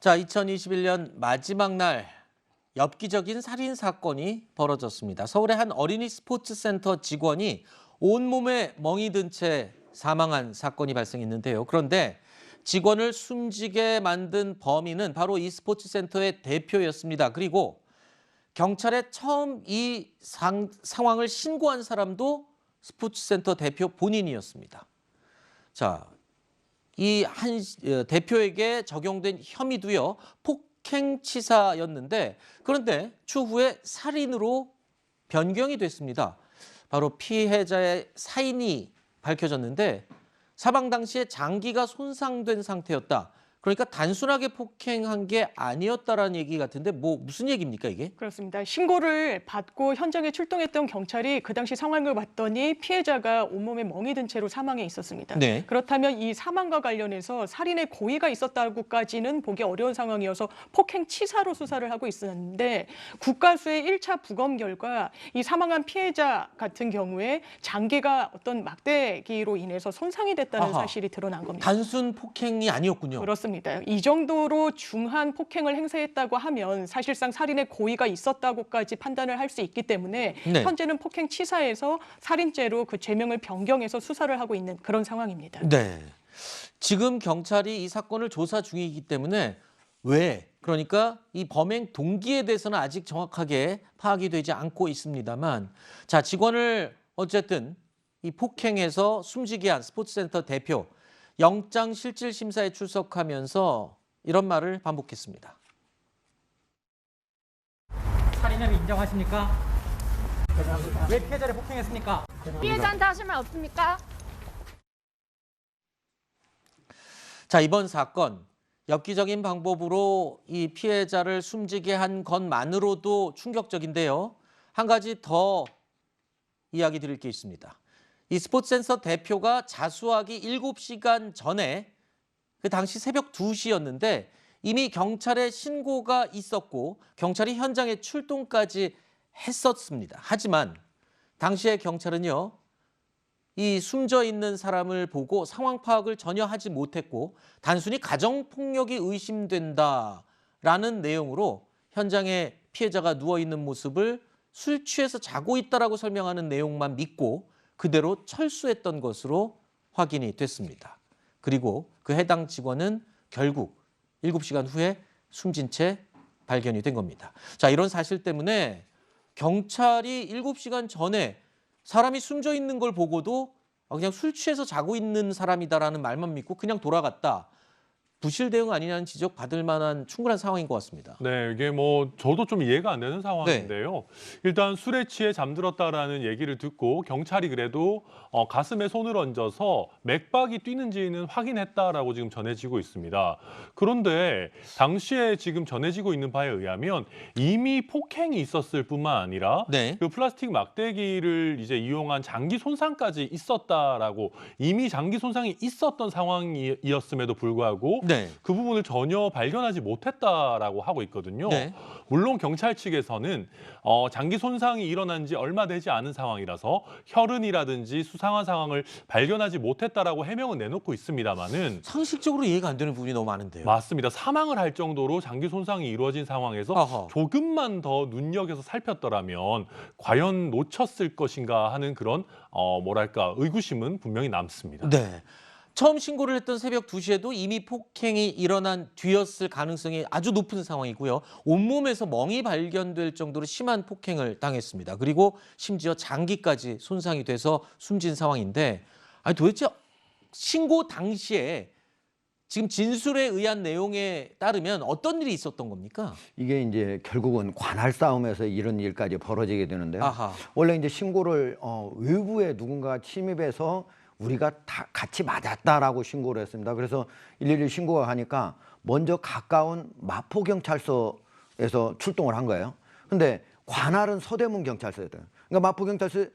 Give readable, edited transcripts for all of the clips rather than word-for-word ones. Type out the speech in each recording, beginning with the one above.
자, 2021년 마지막 날 엽기적인 살인 사건이 벌어졌습니다. 서울의 한 어린이 스포츠센터 직원이 온몸에 멍이 든 채 사망한 사건이 발생했는데요. 그런데 직원을 숨지게 만든 범인은 바로 이 스포츠센터의 대표였습니다. 그리고 경찰에 처음 이 상황을 신고한 사람도 스포츠센터 대표 본인이었습니다. 자, 이 한 대표에게 적용된 혐의도요, 폭행치사였는데, 그런데 추후에 살인으로 변경이 됐습니다. 바로 피해자의 사인이 밝혀졌는데 사망 당시에 장기가 손상된 상태였다. 그러니까 단순하게 폭행한 게 아니었다라는 얘기 같은데 무슨 얘기입니까 이게? 그렇습니다. 신고를 받고 현장에 출동했던 경찰이 그 당시 상황을 봤더니 피해자가 온몸에 멍이 든 채로 사망해 있었습니다. 네. 그렇다면 이 사망과 관련해서 살인의 고의가 있었다고까지는 보기 어려운 상황이어서 폭행치사로 수사를 하고 있었는데 국가수의 1차 부검 결과 이 사망한 피해자 같은 경우에 장기가 어떤 막대기로 인해서 손상이 됐다는 아하. 사실이 드러난 겁니다. 단순 폭행이 아니었군요. 그렇습니다. 이 정도로 중한 폭행을 행사했다고 하면 사실상 살인의 고의가 있었다고까지 판단을 할 수 있기 때문에 네. 현재는 폭행치사에서 살인죄로 그 죄명을 변경해서 수사를 하고 있는 그런 상황입니다. 네. 지금 경찰이 이 사건을 조사 중이기 때문에 그러니까 이 범행 동기에 대해서는 아직 정확하게 파악이 되지 않고 있습니다만, 자, 직원을 어쨌든 이 폭행해서 숨지게 한 스포츠센터 대표 영장실질심사에 출석하면서 이런 말을 반복했습니다. 살인 혐의 인정하십니까? 왜 피해자를 폭행했습니까? 피해자한테 하실 말 없습니까? 자, 이번 사건 엽기적인 방법으로 이 피해자를 숨지게 한 것만으로도 충격적인데요. 한 가지 더 이야기 드릴 게 있습니다. 이 스포츠센터 대표가 자수하기 7시간 전에, 그 당시 새벽 2시였는데 이미 경찰에 신고가 있었고 경찰이 현장에 출동까지 했었습니다. 하지만 당시에 경찰은요, 이 숨져 있는 사람을 보고 상황 파악을 전혀 하지 못했고 단순히 가정폭력이 의심된다라는 내용으로 현장에 피해자가 누워있는 모습을 술 취해서 자고 있다라고 설명하는 내용만 믿고 그대로 철수했던 것으로 확인이 됐습니다. 그리고 그 해당 직원은 결국 7시간 후에 숨진 채 발견이 된 겁니다. 자, 이런 사실 때문에 경찰이 7시간 전에 사람이 숨져 있는 걸 보고도 그냥 술 취해서 자고 있는 사람이다라는 말만 믿고 그냥 돌아갔다. 부실 대응 아니냐는 지적 받을 만한 충분한 상황인 것 같습니다. 네, 이게 저도 좀 이해가 안 되는 상황인데요. 일단 술에 취해 잠들었다라는 얘기를 듣고 경찰이 그래도 가슴에 손을 얹어서 맥박이 뛰는지는 확인했다라고 지금 전해지고 있습니다. 그런데 당시에 지금 전해지고 있는 바에 의하면 이미 폭행이 있었을 뿐만 아니라 네. 그 플라스틱 막대기를 이제 이용한 장기 손상까지 있었다라고, 이미 장기 손상이 있었던 상황이었음에도 불구하고 네. 그 부분을 전혀 발견하지 못했다라고 하고 있거든요. 네. 물론 경찰 측에서는 장기 손상이 일어난 지 얼마 되지 않은 상황이라서 혈흔이라든지 수상한 상황을 발견하지 못했다라고 해명은 내놓고 있습니다만은, 상식적으로 이해가 안 되는 부분이 너무 많은데요. 맞습니다. 사망을 할 정도로 장기 손상이 이루어진 상황에서 아하. 조금만 더 눈여겨서 살폈더라면 과연 놓쳤을 것인가 하는 그런 의구심은 분명히 남습니다. 네. 처음 신고를 했던 새벽 2시에도 이미 폭행이 일어난 뒤였을 가능성이 아주 높은 상황이고요. 온몸에서 멍이 발견될 정도로 심한 폭행을 당했습니다. 그리고 심지어 장기까지 손상이 돼서 숨진 상황인데, 아니 도대체 신고 당시에 지금 진술에 의한 내용에 따르면 어떤 일이 있었던 겁니까? 이게 이제 결국은 관할 싸움에서 이런 일까지 벌어지게 되는데요. 아하. 원래 이제 신고를 외부에 누군가 침입해서 우리가 다 같이 맞았다라고 신고를 했습니다. 그래서 112 신고가 가니까 먼저 가까운 마포경찰서에서 출동을 한 거예요. 근데 관할은 서대문 경찰서였대요. 그러니까 마포경찰서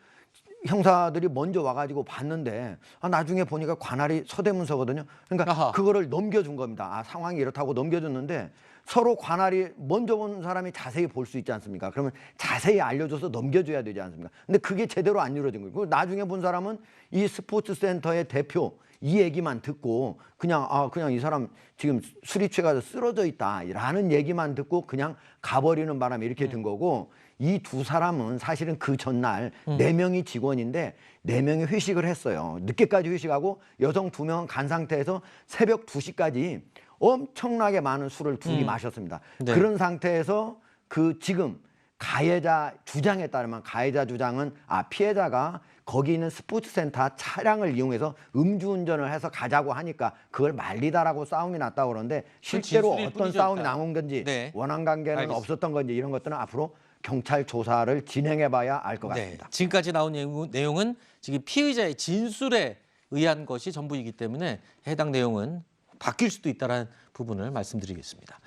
형사들이 먼저 와가지고 봤는데 나중에 보니까 관할이 서대문서거든요. 그러니까 아하. 그거를 넘겨준 겁니다. 상황이 이렇다고 넘겨줬는데 서로 관할이 먼저 본 사람이 자세히 볼 수 있지 않습니까? 그러면 자세히 알려줘서 넘겨줘야 되지 않습니까? 근데 그게 제대로 안 이루어진 거예요. 그리고 나중에 본 사람은 이 스포츠센터의 대표 이 얘기만 듣고 그냥 그냥 이 사람 지금 술이 취해가지고 쓰러져 있다라는 얘기만 듣고 그냥 가버리는 바람에 이렇게 된 거고, 이 두 사람은 사실은 그 전날 4명이 직원인데 4명이 회식을 했어요. 늦게까지 회식하고 여성 2명은 간 상태에서 새벽 2시까지 엄청나게 많은 술을 둘이 마셨습니다. 네. 그런 상태에서 그 지금 가해자 주장에 따르면, 가해자 주장은 피해자가 거기 있는 스포츠센터 차량을 이용해서 음주운전을 해서 가자고 하니까 그걸 말리다라고 싸움이 났다고 그러는데, 실제로 진술일 어떤 뿐이죠, 싸움이 일단. 나온 건지 네. 원한 관계는 알겠습니다. 없었던 건지 이런 것들은 앞으로 경찰 조사를 진행해봐야 알 것 네, 같습니다. 지금까지 나온 내용은 지금 피의자의 진술에 의한 것이 전부이기 때문에 해당 내용은 바뀔 수도 있다는 부분을 말씀드리겠습니다.